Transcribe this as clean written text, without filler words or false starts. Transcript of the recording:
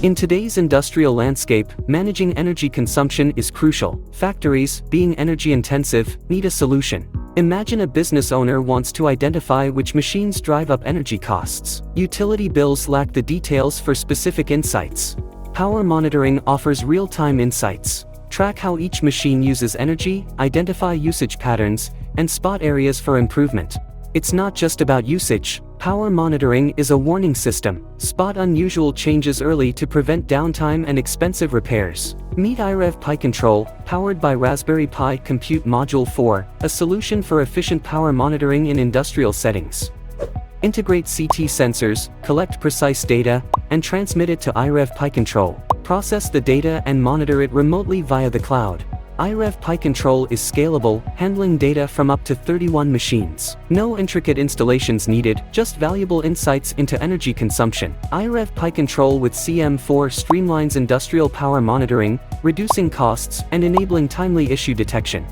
In today's industrial landscape, managing energy consumption is crucial. Factories, being energy-intensive, need a solution. Imagine a business owner wants to identify which machines drive up energy costs. Utility bills lack the details for specific insights. Power monitoring offers real-time insights. Track how each machine uses energy, identify usage patterns, and spot areas for improvement. It's not just about usage. Power monitoring is a warning system. Spot unusual changes early to prevent downtime and expensive repairs. Meet iRev Pi Control, powered by Raspberry Pi Compute Module 4, a solution for efficient power monitoring in industrial settings. Integrate CT sensors, collect precise data, and transmit it to iRev Pi Control. Process the data and monitor it remotely via the cloud. iRev Pi Control is scalable, handling data from up to 31 machines. No intricate installations needed, just valuable insights into energy consumption. iRev Pi Control with CM4 streamlines industrial power monitoring, reducing costs and enabling timely issue detection.